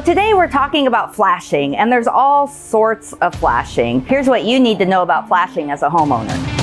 So today we're talking about flashing, and there's all sorts of flashing. Here's what you need to know about flashing as a homeowner.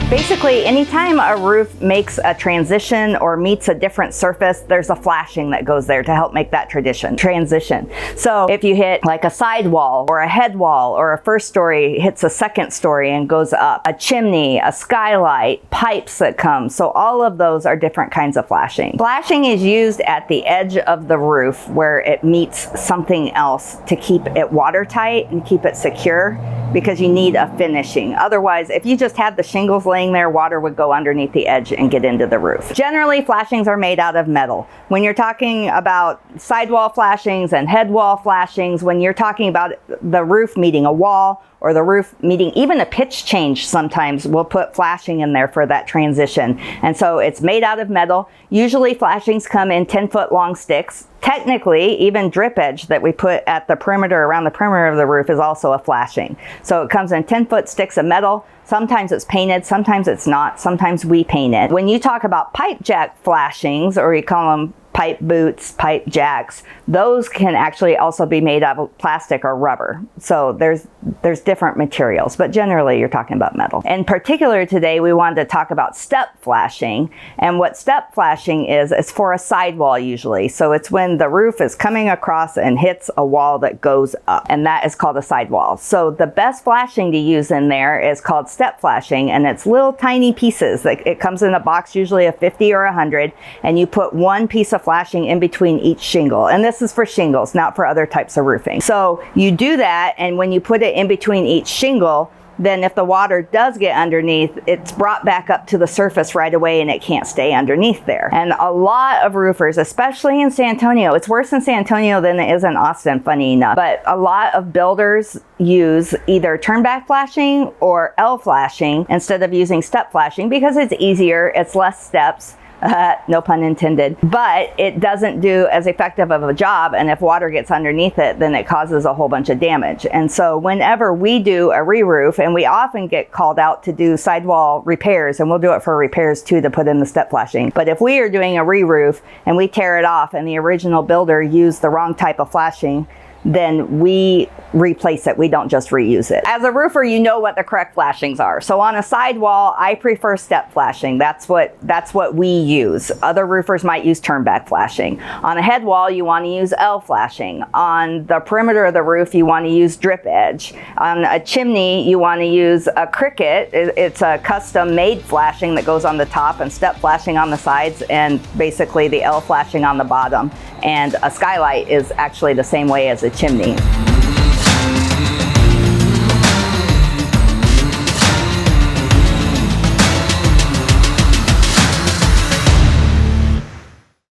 Basically, anytime a roof makes a transition or meets a different surface, there's a flashing that goes there to help make that transition. So if you hit like a sidewall or a head wall, or a first story hits a second story and goes up, a chimney, a skylight, pipes that come, so all of those are different kinds of flashing. Flashing is used at the edge of the roof where it meets something else to keep it watertight and keep it secure, because you need a finishing. Otherwise, if you just had the shingles laying there, water would go underneath the edge and get into the roof. Generally, flashings are made out of metal. When you're talking about sidewall flashings and head wall flashings, when you're talking about the roof meeting a wall, or the roof meeting even a pitch change, sometimes we'll put flashing in there for that transition. And so it's made out of metal. Usually flashings come in 10-foot long sticks. Technically, even drip edge that we put at the perimeter, around the perimeter of the roof, is also a flashing. So it comes in 10-foot sticks of metal. Sometimes it's painted, sometimes it's not, sometimes we paint it. When you talk about pipe jack flashings, or you call them pipe boots, pipe jacks, those can actually also be made out of plastic or rubber. So there's different materials, but generally you're talking about metal. In particular today, we wanted to talk about step flashing. And what step flashing is for a sidewall usually. So it's when the roof is coming across and hits a wall that goes up, and that is called a sidewall. So the best flashing to use in there is called step flashing, and it's little tiny pieces. Like, it comes in a box usually of 50 or 100, and you put one piece of flashing in between each shingle. And this is for shingles, not for other types of roofing. So you do that, and when you put it in between each shingle, then if the water does get underneath, it's brought back up to the surface right away and it can't stay underneath there. And a lot of roofers, especially in San Antonio, it's worse in San Antonio than it is in Austin, funny enough, but a lot of builders use either turn back flashing or L flashing instead of using step flashing, because it's easier, it's less steps. No pun intended, but it doesn't do as effective of a job, and if water gets underneath it, then it causes a whole bunch of damage. And so whenever we do a re-roof, and we often get called out to do sidewall repairs, and we'll do it for repairs too, to put in the step flashing, but if we are doing a re-roof and we tear it off and the original builder used the wrong type of flashing, then we replace it. We don't just reuse it. As a roofer, you know what the correct flashings are. So on a sidewall, I prefer step flashing. That's what we use. Other roofers might use turn back flashing. On a head wall, you want to use L flashing. On the perimeter of the roof, you want to use drip edge. On a chimney, you want to use a cricket. It's a custom made flashing that goes on the top, and step flashing on the sides, and basically the L flashing on the bottom. And a skylight is actually the same way as a chimney.